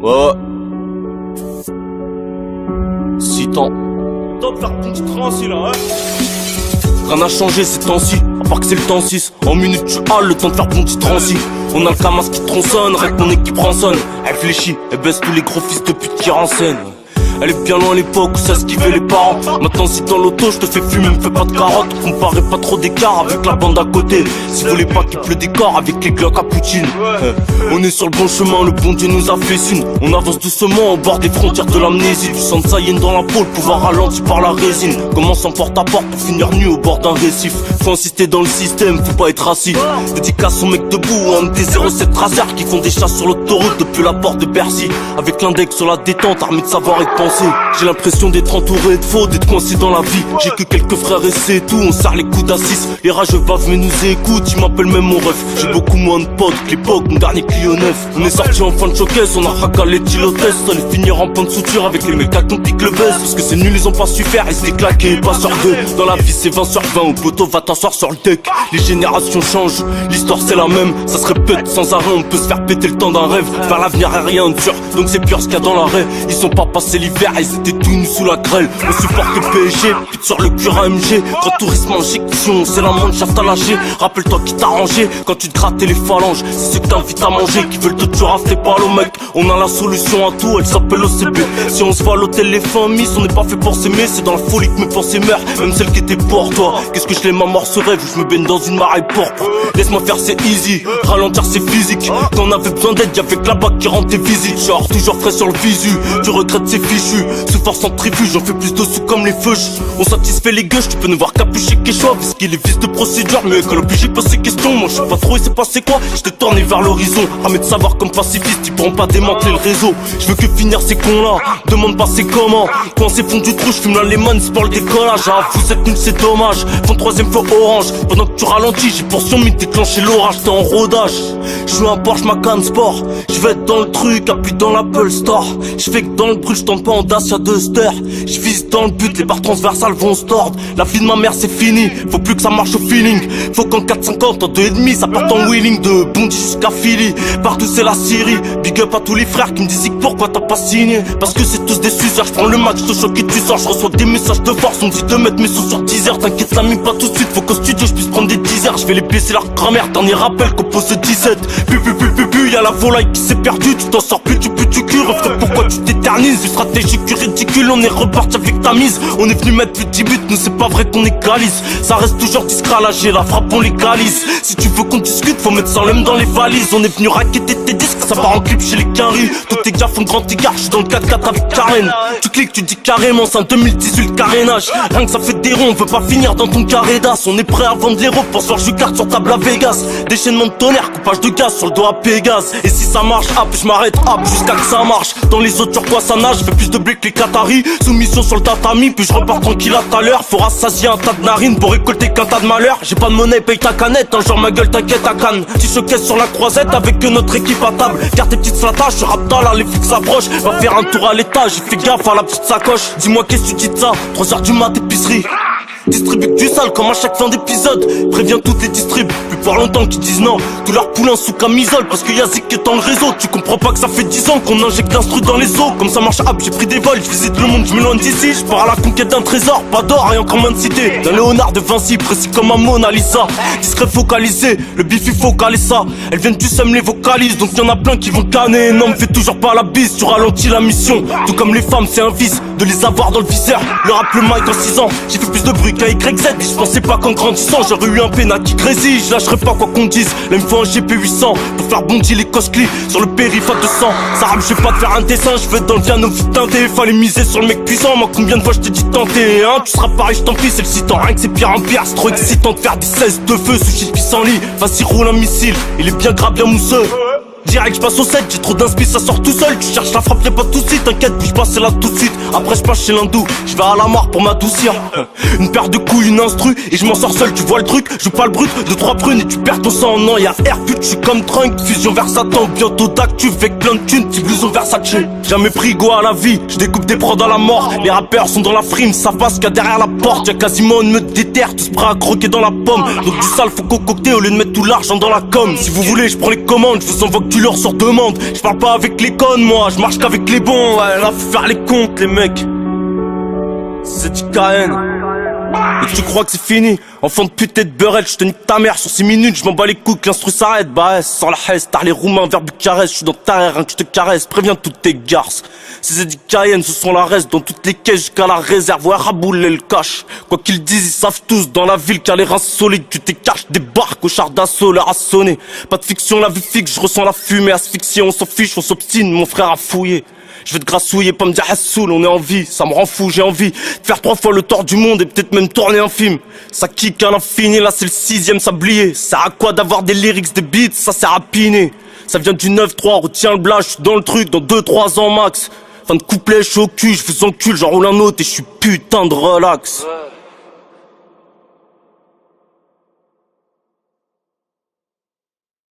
Ouais. 6 ans. Top faire ton petit transi là, hein. Rien n'a changé ces temps-ci, à part que c'est le temps 6. En minute tu as le temps de faire ton petit transi. On a le camas qui tronçonne, reste mon équipe rançonne. Elle fléchit, elle baisse tous les gros fils de pute qui renseignent. Elle est bien loin à l'époque où ça esquivait les parents. Maintenant si dans l'auto je te fais fumer, me fais pas de carottes. Comparez pas trop d'écart avec la bande à côté. Si vous voulez pas qu'il pleut des corps avec les glocks à Poutine. On est sur le bon chemin, le bon Dieu nous a fait signe. On avance doucement au bord des frontières de l'amnésie. Du sang de saïenne dans la peau, le pouvoir ralenti par la résine. Commence en porte à porte pour finir nu au bord d'un récif. Faut insister dans le système, faut pas être assis. Dédicace aux mecs debout, un des 07 tracers qui font des chasses sur l'autoroute depuis la porte de Bercy. Avec l'index sur la détente, armé de savoir et de penser. J'ai l'impression d'être entouré de faux, d'être coincé dans la vie. J'ai que quelques frères et c'est tout, on serre les coudes à 6. Les rageux bavent mais nous écoutent, ils m'appellent même mon ref. J'ai beaucoup moins de potes que l'époque, mon dernier Clio 9. On est sorti en fin de showcase, on a racalé Tilotès. On allait finir en point de suture avec les mecs qui piquent le buzz. Parce que c'est nul, ils ont pas su faire, ils s'étaient claqués, pas sur deux. Dans la vie c'est 20 sur 20, au poteau va t'asseoir sur le deck. Les générations changent, l'histoire c'est la même. Ça se répète sans arrêt, on peut se faire péter le temps d'un rêve. Vers l'avenir est rien de sûr, donc c'est pur ce qu'il y a dans l'arrêt. Ils sont pas passés l'hiver, ils étaient tout nus sous la grêle. On supporte le PSG, pute sur le cul AMG. Grand tourisme injection, c'est la manche à lâcher. Rappelle-toi qui t'a rangé quand tu te grattais les phalanges. C'est ceux que t'invites à manger qui veulent te tuer rafler pas le mec. On a la solution à tout, elle s'appelle OCP. Si on se voit à l'hôtel les familles, on n'est pas fait pour s'aimer. C'est dans la folie que mes pensées meurent, même celle qui était pour toi. Qu'est-ce que je l'aime à mort ce rêve, je me baigne dans une marée pourpre. Laisse-moi faire c'est easy, ralentir c'est physique. Quand on avait besoin d'aide, y'avait que la bague qui rend tes visites. Genre toujours frais sur le visu, tu regrettes c'est fichu. Sous force centrifuge, j'en fais plus de sous comme les feuches. On satisfait les gueuches, tu peux nous voir capucher Quechua. Parce qu'il est vice de procédure, mais quand l'obligé pose ses questions. Moi je sais pas trop il s'est passé quoi, j'étais tourné vers l'horizon. Armé de savoir comme pacifiste, ils pourront pas démanteler le réseau. Je veux que finir ces cons là, demande pas c'est comment. Quand c'est fond du trou, j'fume la lemon, c'est pour le décollage. Ah vous cette nuit c'est dommage, ton troisième feu orange. Pendant que tu ralentis, j'ai pour surmis de déclencher l'orage. T'es en rodage, je suis un Porsche Macan Sport. Je vais être dans le truc, appuie dans l'Apple Store. Je fais que dans le brut, je tente pas en Dacia Duster. Je vise dans le but, les barres transversales vont se tordre. La vie de ma mère c'est fini, faut plus que ça marche au feeling. Faut qu'en 4,50, en 2,5, ça parte en wheeling. De Bondy jusqu'à Philly, partout c'est la Syrie. Big up à tous les frères qui me disent pourquoi t'as pas signé. Parce que c'est tous des suceurs, j'prends le match, te choque et tu sors. Je reçois des messages de force, on me dit de mettre mes sous sur 10 heures. T'inquiète ça mime pas tout de suite, faut qu'au studio je puisse prendre des 10 heures. Je vais les baisser leur grand-mère, dernier rappel qu'on pose 17. Y'a la volaille qui s'est perdue, tu t'en sors plus, tu pues du cul. Refais pourquoi tu t'éternises, une stratégie ridicule. On est reparti avec ta mise, on est venu mettre plus de 10 buts. Nous c'est pas vrai qu'on égalise, ça reste toujours discret à lâcher. La frappe on légalise, si tu veux qu'on discute faut mettre ça l'homme dans les valises. On est venu raqueter tes disques, ça part en clip chez les Quinry. Tous tes gars font grand égard, j'suis dans le 4x4 avec Karen. Tu cliques, tu dis carrément, c'est un 2018 carénage. Rien que ça fait des ronds, on veut pas finir dans ton carré d'as. On est prêt à vendre les robes, pense voir je carte sur table à Vegas. Déchaînement de tonnerre, coupage de gaz sur le dos à Pégase. Et si ça marche, hop, j'm'arrête, hop, jusqu'à que ça marche. Dans les autres sur quoi ça nage, je fais plus de blé que les Qataris. Soumission sur le tatami, puis je repars tranquille à tout à l'heure. Faut rassasier un tas de narines pour récolter qu'un tas de malheur. J'ai pas de monnaie, paye ta canette, un jour ma gueule t'inquiète à Cannes. Petit showcase sur la croisette avec notre équipe à table. Garde tes petites slatages, je rappe là, les flics s'approchent. Va faire un tour à l'étage, j'ai fait gaffe à la petite sacoche. Dis-moi qu'est-ce que tu dis de ça, 3h du mat épicerie. Distribue que du sale comme à chaque fin d'épisode. Préviens toutes les distribs, plus pour longtemps qui disent non. Tous leurs poulains sous camisole parce que y'a Zik qui est dans le réseau. Tu comprends pas que ça fait 10 ans qu'on injecte l'instru dans les os. Comme ça marche hop, j'ai pris des vols, je visite le monde, je m'éloigne d'ici. Je pars à la conquête d'un trésor, pas d'or et encore moins de cité. D'un Léonard de Vinci, précis comme un Mona Lisa. Discret focalisé, le bif il faut caler ça. Elles viennent du seum les vocalises, donc y'en a plein qui vont canner. Non me fais toujours pas la bise, tu ralentis la mission. Tout comme les femmes c'est un vice, de les avoir dans le viseur. Le rap le mic en 6 ans, j'ai fait plus de bruit qu'à YZ. Et je pensais pas qu'en grandissant j'aurais eu un pénat qui grésille. Je lâcherai pas quoi qu'on dise, là il me faut un GP 800 pour faire bondir les cosclis sur le périph' à 200. Ça rame, je vais pas te faire un dessin, je vais dans le piano vite teinté. Fallait miser sur le mec puissant, moi combien de fois je t'ai dit tenter hein. Tu seras pareil, je t'en prie, c'est le citant. Rien que c'est pire en pire, c'est trop excitant de faire des 16 de feu. Sushi de pissenlit, vas-y roule un missile, il est bien gras, bien mousseux. Direct, j'passe au 7, j'ai trop d'inspi, ça sort tout seul. Tu cherches la frappe, y'a pas de soucis, t'inquiète, bouge pas, c'est là tout de suite. Après, j'passe chez l'hindou, j'vais à la mare pour m'adoucir. Une paire de couilles, une instru, et je m'en sors seul, tu vois le truc. Joue pas le brut, 2-3 prunes et tu perds ton sang. Non, y'a air pute, j'suis comme Trunk, fusion vers Satan. Bientôt d'actu, avec plein de thunes, petit blouson Versace. Jamais pris go à la vie, j'découpe des prods à la mort. Les rappeurs sont dans la frime, ça passe qu'il y a derrière la porte. Y'a quasiment une meute d'éther, tous prêts à croquer dans la pomme. Donc du sale, faut concocter au lieu de mettre tout l'argent dans la com. Si vous voulez, j'prends les commandes, j'vous envoie tu leur sur demande. Je parle pas avec les connes moi, je marche qu'avec les bons. Ouais, là faut faire les comptes les mecs. C'est du KN. Et tu crois que c'est fini? Enfant de pute et de beurette, je te nique ta mère sur 6 minutes, je m'en bats les couilles que l'instru s'arrête. Bah ouais, sans la haisse, t'as les roumains vers Bucarest, je suis dans ta rien que je te caresse, préviens toutes tes garces. Ces édits Cayenne, ce sont la reste, dans toutes les caisses jusqu'à la réserve, ouais rabouler le cash. Quoi qu'ils disent, ils savent tous dans la ville qu'il y a les reins solides, tu t'écartes, débarques au char d'assaut, l'heure a sonné. Pas de fiction, la vie fixe, je ressens la fumée, asphyxie, on s'en fiche, on s'obstine, mon frère a fouillé. Je vais te grassouiller, pas me dire Hassoul, on est en vie, ça me rend fou, j'ai envie de faire 3 fois le tour du monde et peut-être même tourner un film. Ça kick à l'infini, là c'est le 6ème sablier. Ça sert à quoi d'avoir des lyrics, des beats, ça sert à piner. Ça vient du 9-3, retiens le blast, je suis dans le truc, dans 2-3 ans max. Fin de couplet, je suis au cul, je vous encule, j'enroule un autre et je suis putain de relax.